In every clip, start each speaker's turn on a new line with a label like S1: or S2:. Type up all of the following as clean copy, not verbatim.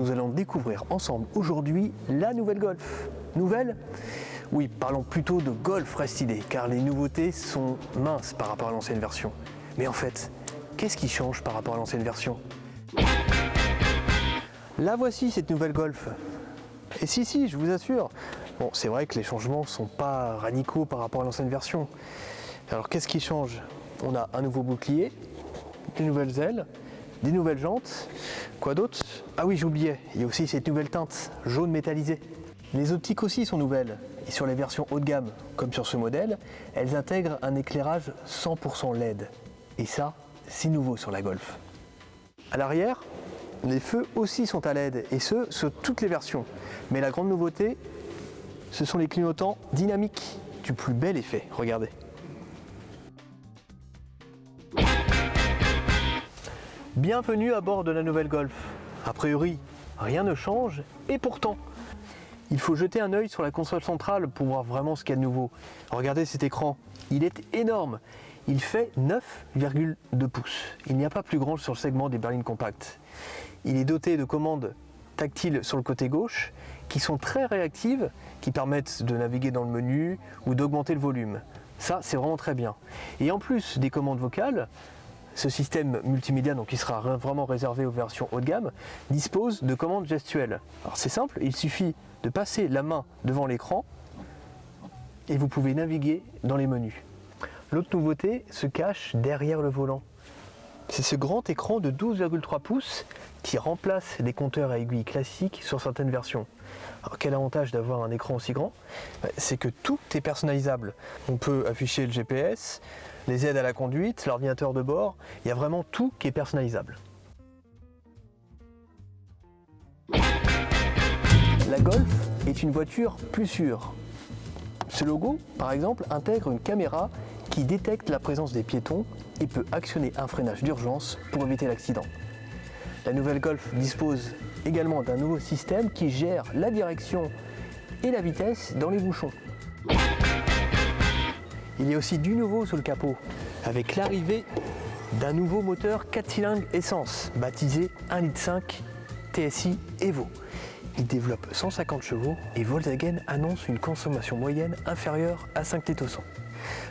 S1: nous allons découvrir ensemble aujourd'hui la nouvelle Golf. Nouvelle? Oui, parlons plutôt de Golf restylé, car les nouveautés sont minces par rapport à l'ancienne version. Mais en fait, qu'est-ce qui change par rapport à l'ancienne version? La voici cette nouvelle Golf. Et si, je vous assure. Bon, c'est vrai que les changements ne sont pas radicaux par rapport à l'ancienne version. Alors qu'est-ce qui change? On a un nouveau bouclier, des nouvelles ailes, des nouvelles jantes. Quoi d'autre? Ah oui, j'oubliais, il y a aussi cette nouvelle teinte jaune métallisée. Les optiques aussi sont nouvelles. Et sur les versions haut de gamme, comme sur ce modèle, elles intègrent un éclairage 100% LED. Et ça, c'est nouveau sur la Golf. À l'arrière, les feux aussi sont à LED, et ce, sur toutes les versions. Mais la grande nouveauté, ce sont les clignotants dynamiques du plus bel effet. Regardez. Bienvenue à bord de la nouvelle Golf. A priori, rien ne change, et pourtant, il faut jeter un œil sur la console centrale pour voir vraiment ce qu'il y a de nouveau. Regardez cet écran, il est énorme. Il fait 9,2 pouces. Il n'y a pas plus grand sur le segment des berlines compactes. Il est doté de commandes tactiles sur le côté gauche qui sont très réactives, qui permettent de naviguer dans le menu ou d'augmenter le volume. Ça, c'est vraiment très bien. Et en plus des commandes vocales, ce système multimédia, donc qui sera vraiment réservé aux versions haut de gamme, dispose de commandes gestuelles. Alors c'est simple, il suffit de passer la main devant l'écran et vous pouvez naviguer dans les menus. L'autre nouveauté se cache derrière le volant. C'est ce grand écran de 12,3 pouces qui remplace les compteurs à aiguilles classiques sur certaines versions. Alors quel avantage d'avoir un écran aussi grand? C'est que tout est personnalisable. On peut afficher le GPS, les aides à la conduite, l'ordinateur de bord, il y a vraiment tout qui est personnalisable. La Golf est une voiture plus sûre. Ce logo, par exemple, intègre une caméra qui détecte la présence des piétons et peut actionner un freinage d'urgence pour éviter l'accident. La nouvelle Golf dispose également d'un nouveau système qui gère la direction et la vitesse dans les bouchons. Il y a aussi du nouveau sous le capot, avec l'arrivée d'un nouveau moteur 4 cylindres essence, baptisé 1,5 litre TSI Evo. Il développe 150 chevaux et Volkswagen annonce une consommation moyenne inférieure à 5 litres au 100.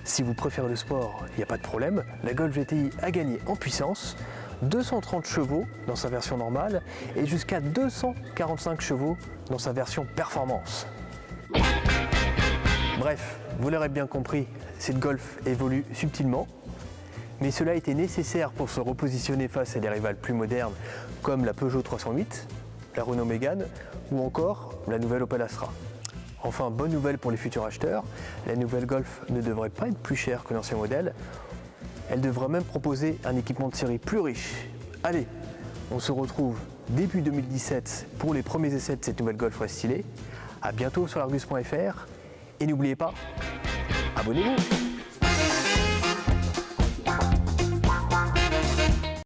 S1: Si vous préférez le sport, il n'y a pas de problème, la Golf GTI a gagné en puissance, 230 chevaux dans sa version normale et jusqu'à 245 chevaux dans sa version performance. Bref, vous l'aurez bien compris, cette Golf évolue subtilement, mais cela a été nécessaire pour se repositionner face à des rivales plus modernes comme la Peugeot 308, la Renault Mégane ou encore la nouvelle Opel Astra. Enfin, bonne nouvelle pour les futurs acheteurs, la nouvelle Golf ne devrait pas être plus chère que l'ancien modèle. Elle devrait même proposer un équipement de série plus riche. Allez, on se retrouve début 2017 pour les premiers essais de cette nouvelle Golf restylée. A bientôt sur l'argus.fr et n'oubliez pas, abonnez-vous!